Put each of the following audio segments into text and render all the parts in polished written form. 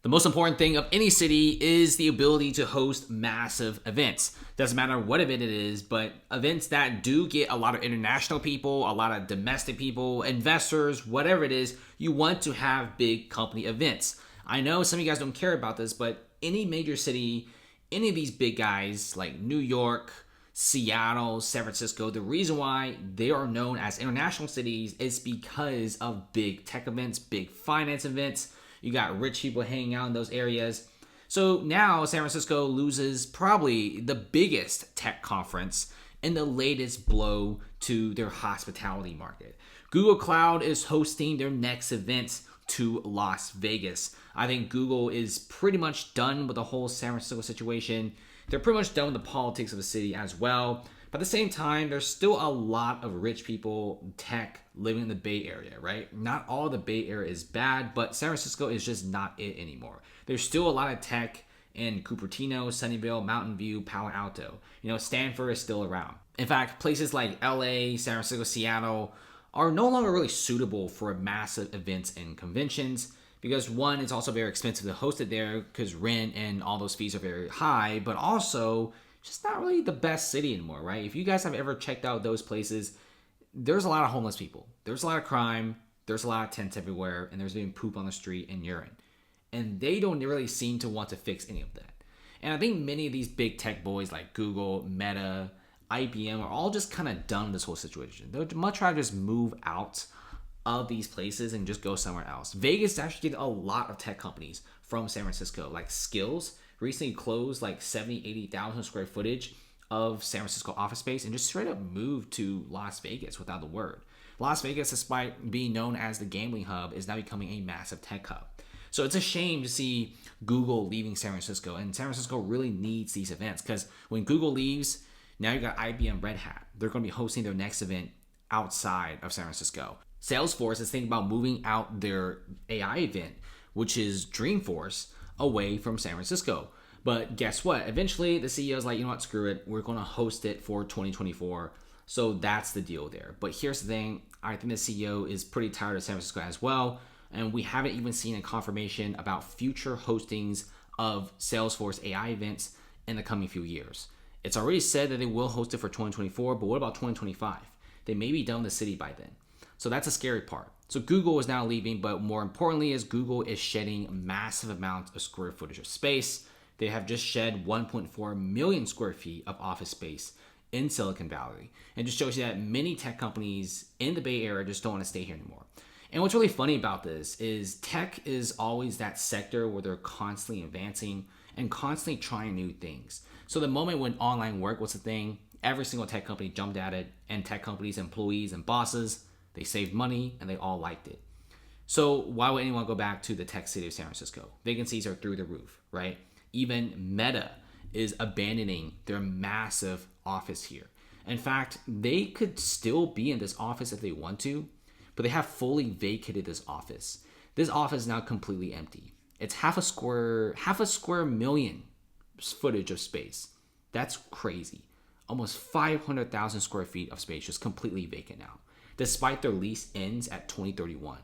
The most important thing of any city is the ability to host massive events. Doesn't matter what event it is, but events that do get a lot of international people, a lot of domestic people, investors, whatever it is, you want to have big company events. I know some of you guys don't care about this, but any major city, any of these big guys like New York, Seattle, San Francisco, the reason why they are known as international cities is because of big tech events, big finance events. You got rich people hanging out in those areas. So now San Francisco loses probably the biggest tech conference and the latest blow to their hospitality market. Google Cloud is hosting their next event to Las Vegas. I think Google is pretty much done with the whole San Francisco situation. They're pretty much done with the politics of the city as well. But at the same time, there's still a lot of rich people, tech, living in the Bay Area, right? Not all the Bay Area is bad, but San Francisco is just not it anymore. There's still a lot of tech in Cupertino, Sunnyvale, Mountain View, Palo Alto. Stanford is still around. In fact, places like LA, San Francisco, Seattle are no longer really suitable for massive events and conventions because one, it's also very expensive to host it there because rent and all those fees are very high, but also just not really the best city anymore, right? If you guys have ever checked out those places, there's a lot of homeless people. There's a lot of crime. There's a lot of tents everywhere, and there's being poop on the street and urine. And they don't really seem to want to fix any of that. And I think many of these big tech boys like Google, Meta, IBM are all just kind of done with this whole situation. They'd much rather just move out of these places and just go somewhere else. Vegas actually gets a lot of tech companies from San Francisco, like Skills recently closed like 80,000 square footage of San Francisco office space and just straight up moved to Las Vegas without a word. Las Vegas, despite being known as the gambling hub, is now becoming a massive tech hub. So it's a shame to see Google leaving San Francisco, and San Francisco really needs these events because when Google leaves, now you got IBM Red Hat. They're going to be hosting their next event outside of San Francisco. Salesforce is thinking about moving out their AI event, which is Dreamforce, away from San Francisco. But guess what? Eventually, the CEO is like, you know what, screw it. We're going to host it for 2024. So that's the deal there. But here's the thing. I think the CEO is pretty tired of San Francisco as well. And we haven't even seen a confirmation about future hostings of Salesforce AI events in the coming few years. It's already said that they will host it for 2024, but what about 2025? They may be done with the city by then. So that's a scary part. So Google is now leaving, but more importantly is Google is shedding massive amounts of square footage of space. They have just shed 1.4 million square feet of office space in Silicon Valley. And just shows you that many tech companies in the Bay Area just don't want to stay here anymore. And what's really funny about this is tech is always that sector where they're constantly advancing and constantly trying new things. So the moment when online work was a thing, every single tech company jumped at it, and tech companies, employees, and bosses, they saved money and they all liked it. So why would anyone go back to the tech city of San Francisco? Vacancies are through the roof, right? Even Meta is abandoning their massive office here. In fact, they could still be in this office if they want to, but they have fully vacated this office. This office is now completely empty. It's half a square million footage of space. That's crazy. Almost 500,000 square feet of space just completely vacant now, despite their lease ends at 2031.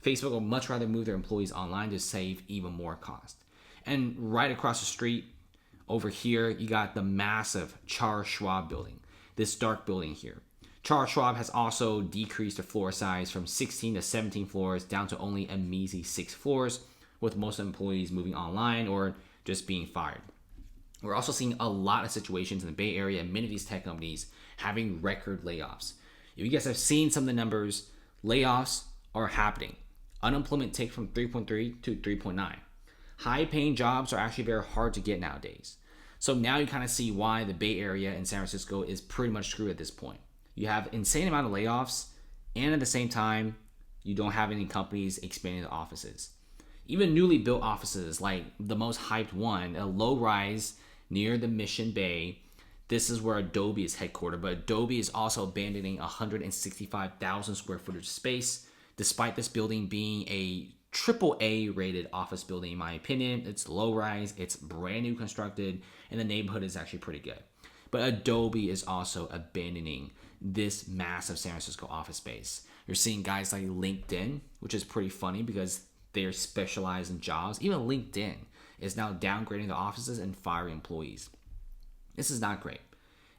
Facebook will much rather move their employees online to save even more cost. And right across the street over here, you got the massive Charles Schwab building, this dark building here. Charles Schwab has also decreased the floor size from 16 to 17 floors down to only a measly 6 floors, with most employees moving online or just being fired. We're also seeing a lot of situations in the Bay Area and many of these tech companies having record layoffs. If you guys have seen some of the numbers, layoffs are happening. Unemployment ticked from 3.3 to 3.9. High-paying jobs are actually very hard to get nowadays. So now you kind of see why the Bay Area and San Francisco is pretty much screwed at this point. You have insane amount of layoffs, and at the same time, you don't have any companies expanding the offices. Even newly built offices, like the most hyped one, a low-rise near the Mission Bay. This is where Adobe is headquartered, but Adobe is also abandoning 165,000 square footage of space, despite this building being a AAA rated office building. In my opinion, it's low rise, it's brand new constructed, and the neighborhood is actually pretty good. But Adobe is also abandoning this massive San Francisco office space. You're seeing guys like LinkedIn, which is pretty funny because they're specialized in jobs. Even LinkedIn is now downgrading the offices and firing employees. This is not great.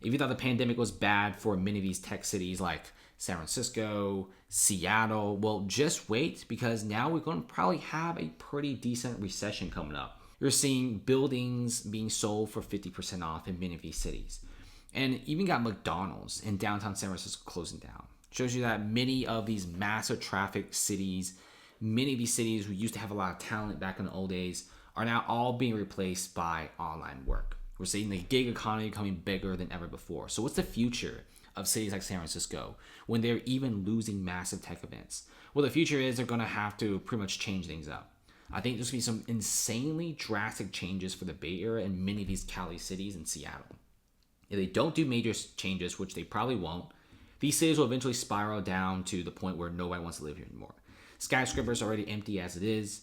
If you thought the pandemic was bad for many of these tech cities like San Francisco, Seattle, well, just wait, because now we're going to probably have a pretty decent recession coming up. You're seeing buildings being sold for 50% off in many of these cities. And even got McDonald's in downtown San Francisco closing down. Shows you that many of these massive traffic cities, many of these cities who used to have a lot of talent back in the old days, are now all being replaced by online work. We're seeing the gig economy becoming bigger than ever before. So what's the future of cities like San Francisco when they're even losing massive tech events? Well, the future is they're going to have to pretty much change things up. I think there's going to be some insanely drastic changes for the Bay Area and many of these Cali cities and Seattle. If they don't do major changes, which they probably won't, these cities will eventually spiral down to the point where nobody wants to live here anymore. Skyscrapers are already empty as it is.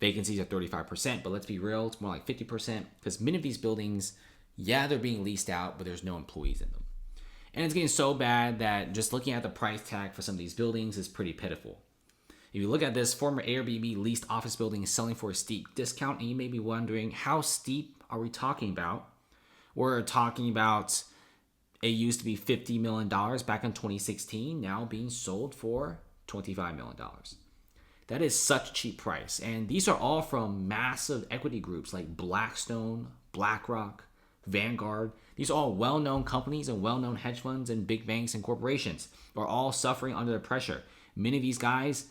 Vacancies are 35%, but let's be real, it's more like 50%, because many of these buildings, yeah, they're being leased out, but there's no employees in them. And it's getting so bad that just looking at the price tag for some of these buildings is pretty pitiful. If you look at this, former Airbnb leased office building is selling for a steep discount, and you may be wondering, how steep are we talking about? We're talking about it used to be $50 million back in 2016, now being sold for $25 million. That is such a cheap price. And these are all from massive equity groups like Blackstone, BlackRock, Vanguard. These are all well-known companies and well-known hedge funds and big banks and corporations are all suffering under the pressure. Many of these guys,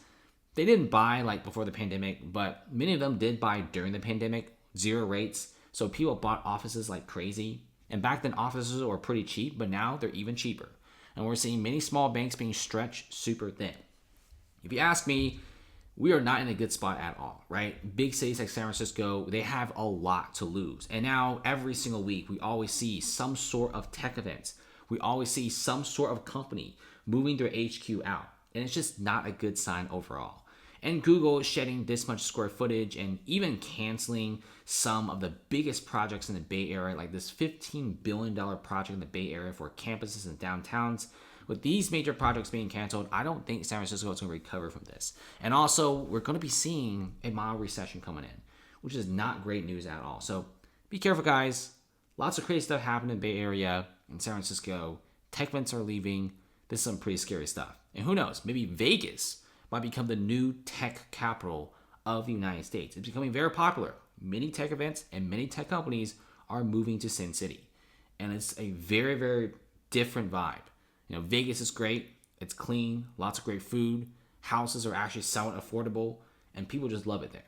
they didn't buy like before the pandemic, but many of them did buy during the pandemic, 0 rates. So people bought offices like crazy. And back then offices were pretty cheap, but now they're even cheaper. And we're seeing many small banks being stretched super thin. If you ask me, we are not in a good spot at all, right? Big cities like San Francisco, they have a lot to lose. And now every single week, we always see some sort of tech events. We always see some sort of company moving their HQ out. And it's just not a good sign overall. And Google is shedding this much square footage and even canceling some of the biggest projects in the Bay Area, like this $15 billion project in the Bay Area for campuses and downtowns. With these major projects being canceled, I don't think San Francisco is going to recover from this. And also, we're going to be seeing a mild recession coming in, which is not great news at all. So be careful, guys. Lots of crazy stuff happening in the Bay Area and San Francisco. Tech vents are leaving. This is some pretty scary stuff. And who knows, maybe Vegas might become the new tech capital of the United States. It's becoming very popular. Many tech events and many tech companies are moving to Sin City. And it's a very, very different vibe. You know, Vegas is great. It's clean, lots of great food. Houses are actually somewhat affordable, and people just love it there.